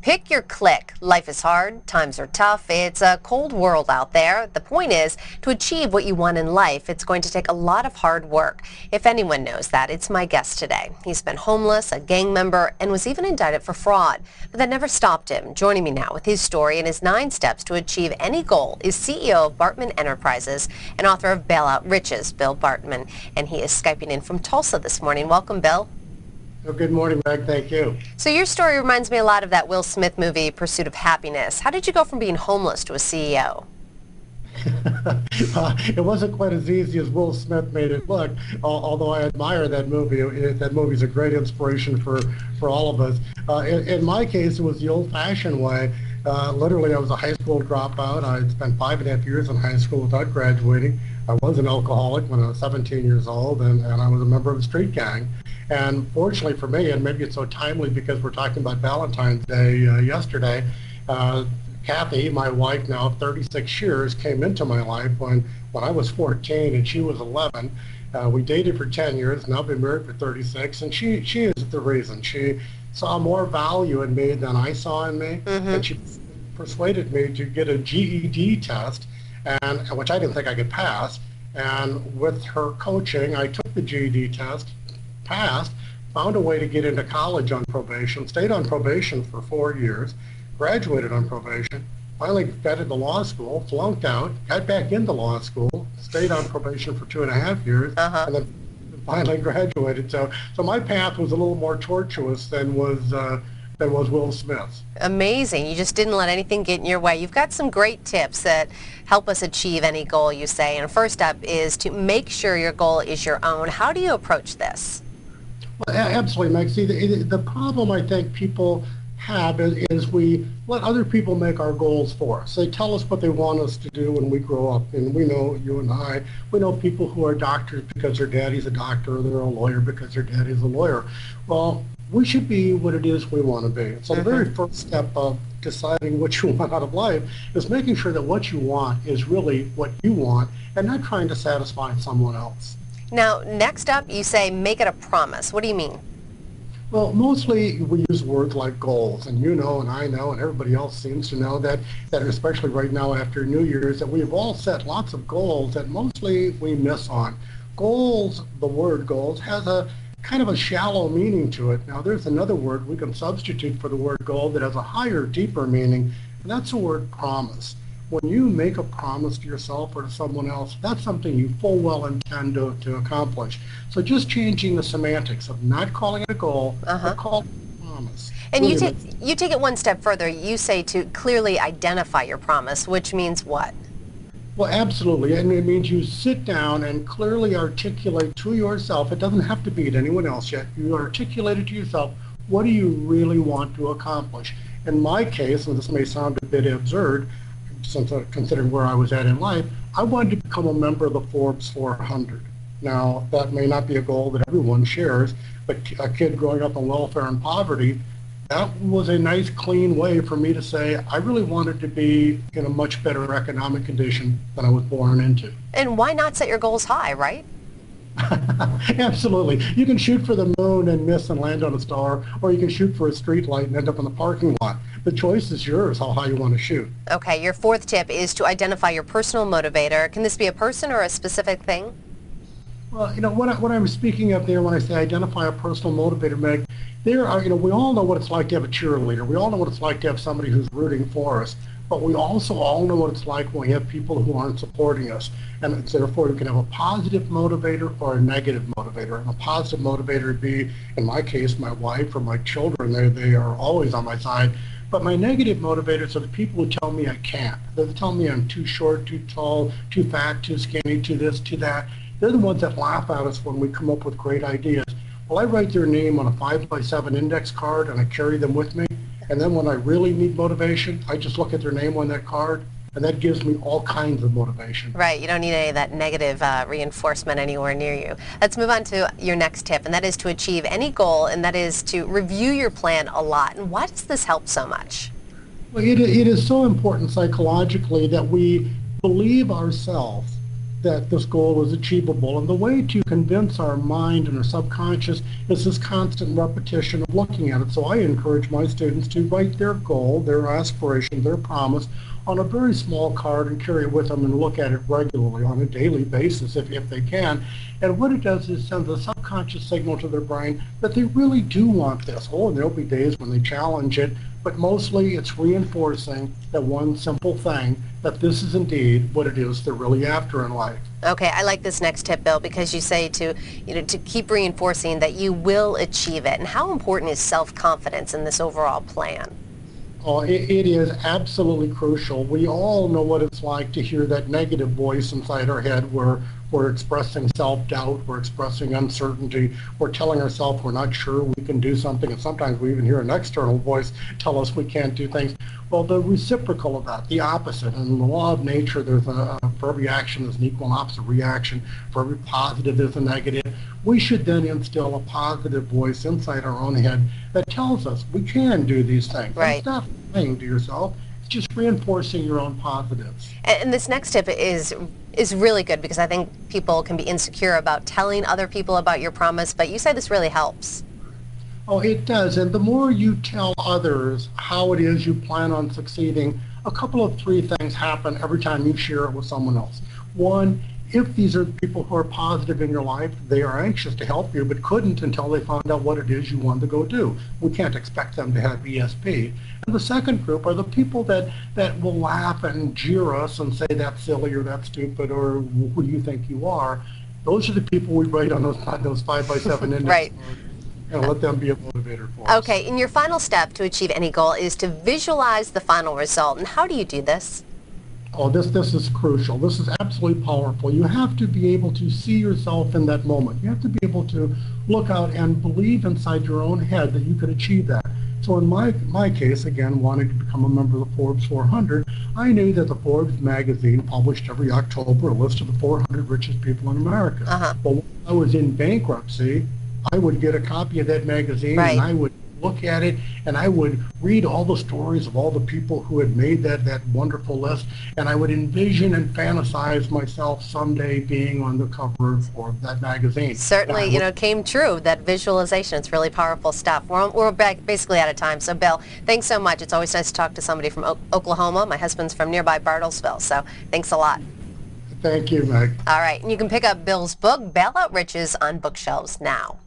Pick your click. Life is hard, times are tough, it's a cold world out there. The point is, to achieve what you want in life, it's going to take a lot of hard work. If anyone knows that, it's my guest today. He's been homeless, a gang member, and was even indicted for fraud. But that never stopped him. Joining me now with his story and his 9 steps to achieve any goal is CEO of Bartmann Enterprises and author of Bailout Riches, Bill Bartmann. And he is Skyping in from Tulsa this morning. Welcome, Bill. Well, good morning, Meg. Thank you. So your story reminds me a lot of that Will Smith movie, Pursuit of Happiness. How did you go from being homeless to a CEO? It wasn't quite as easy as Will Smith made it look, although I admire that movie. That movie is a great inspiration for all of us. In my case, it was the old-fashioned way. Literally, I was a high school dropout. I had spent 5.5 years in high school without graduating. I was an alcoholic when I was 17 years old, and I was a member of a street gang. And fortunately for me, and maybe it's so timely because we're talking about Valentine's Day yesterday, Kathy, my wife now of 36 years, came into my life when I was 14 and she was 11. We dated for 10 years, now been married for 36, and she is the reason. She saw more value in me than I saw in me, and she persuaded me to get a GED test, and which I didn't think I could pass. And with her coaching, I took the GED test, passed, found a way to get into college on probation, stayed on probation for 4 years, graduated on probation, finally got into law school, flunked out, got back into law school, stayed on probation for 2.5 years, and then finally graduated. So my path was a little more tortuous than was Will Smith's. Amazing. You just didn't let anything get in your way. You've got some great tips that help us achieve any goal, you say. And first up is to make sure your goal is your own. How do you approach this? Well, absolutely, Meg. See, the problem I think people have is we let other people make our goals for us. They tell us what they want us to do when we grow up. And we know, you and I, we know people who are doctors because their daddy's a doctor, or they're a lawyer because their daddy's a lawyer. Well, we should be what it is we want to be. So the very first step of deciding what you want out of life is making sure that what you want is really what you want and not trying to satisfy someone else. Now, next up, you say make it a promise. What do you mean? Well, mostly we use words like goals, and you know, and I know, and everybody else seems to know that especially right now after New Year's, that we've all set lots of goals that mostly we miss on. Goals, the word goals, has a kind of a shallow meaning to it. Now, there's another word we can substitute for the word goal that has a higher, deeper meaning, and that's the word promise. When you make a promise to yourself or to someone else, that's something you full well intend to accomplish. So just changing the semantics of not calling it a goal, but calling it a promise. And really you take it one step further. You say to clearly identify your promise, which means what? Well, absolutely. And it means you sit down and clearly articulate to yourself. It doesn't have to be to anyone else yet. You articulate it to yourself. What do you really want to accomplish? In my case, and this may sound a bit absurd, since considering where I was at in life, I wanted to become a member of the Forbes 400. Now, that may not be a goal that everyone shares, but a kid growing up on welfare and poverty, that was a nice, clean way for me to say I really wanted to be in a much better economic condition than I was born into. And why not set your goals high, right? Absolutely. You can shoot for the moon and miss and land on a star, or you can shoot for a street light and end up in the parking lot. The choice is yours, how high you want to shoot. Okay, your fourth tip is to identify your personal motivator. Can this be a person or a specific thing? Well, you know, what I'm speaking of there when I say identify a personal motivator, Meg, there are, we all know what it's like to have a cheerleader. We all know what it's like to have somebody who's rooting for us. But we also all know what it's like when we have people who aren't supporting us. And therefore, you can have a positive motivator or a negative motivator. And a positive motivator would be, in my case, my wife or my children. They are always on my side. But my negative motivators are the people who tell me I can't. They tell me I'm too short, too tall, too fat, too skinny, too this, too that. They're the ones that laugh at us when we come up with great ideas. Well, I write their name on a 5x7 index card and I carry them with me. And then when I really need motivation, I just look at their name on that card, and that gives me all kinds of motivation. Right. You don't need any of that negative reinforcement anywhere near you. Let's move on to your next tip, and that is to achieve any goal, and that is to review your plan a lot. And why does this help so much? Well, it is so important psychologically that we believe ourselves that this goal is achievable. And the way to convince our mind and our subconscious is this constant repetition of looking at it. So I encourage my students to write their goal, their aspiration, their promise on a very small card and carry it with them and look at it regularly on a daily basis if they can. And what it does is send a subconscious signal to their brain that they really do want this. Oh, and there'll be days when they challenge it, but mostly it's reinforcing that one simple thing, that this is indeed what it is they're really after in life. Okay, I like this next tip, Bill, because you say to keep reinforcing that you will achieve it. And how important is self-confidence in this overall plan? Oh, it is absolutely crucial. We all know what it's like to hear that negative voice inside our head where we're expressing self-doubt, we're expressing uncertainty, we're telling ourselves we're not sure we can do something, and sometimes we even hear an external voice tell us we can't do things. Well, the reciprocal of that, the opposite. In the law of nature, there's for every action there's an equal and opposite reaction. For every positive there's a negative. We should then instill a positive voice inside our own head that tells us we can do these things. Right. It's not lying to yourself. It's just reinforcing your own positives. And this next tip is really good, because I think people can be insecure about telling other people about your promise, but you say this really helps. Oh, it does. And the more you tell others how it is you plan on succeeding, a couple of three things happen every time you share it with someone else. One, if these are people who are positive in your life, they are anxious to help you, but couldn't until they found out what it is you wanted to go do. We can't expect them to have ESP. And the second group are the people that will laugh and jeer us and say that's silly or that's stupid or who do you think you are. Those are the people we write on those 5x7 index Right. cards and let them be a motivator for us. Okay, and your final step to achieve any goal is to visualize the final result. And how do you do this? Oh, this is crucial. This is absolutely powerful. You have to be able to see yourself in that moment. You have to be able to look out and believe inside your own head that you could achieve that. So in my case, again, wanting to become a member of the Forbes 400, I knew that the Forbes magazine published every October a list of the 400 richest people in America. Well, when I was in bankruptcy, I would get a copy of that magazine, Right. and I would look at it and I would read all the stories of all the people who had made that wonderful list, and I would envision and fantasize myself someday being on the cover of that magazine. Certainly, it came true, that visualization. It's really powerful stuff. We're basically out of time. So, Bill, thanks so much. It's always nice to talk to somebody from Oklahoma. My husband's from nearby Bartlesville, so thanks a lot. Thank you, Meg. All right, and you can pick up Bill's book, Bailout Riches, on bookshelves now.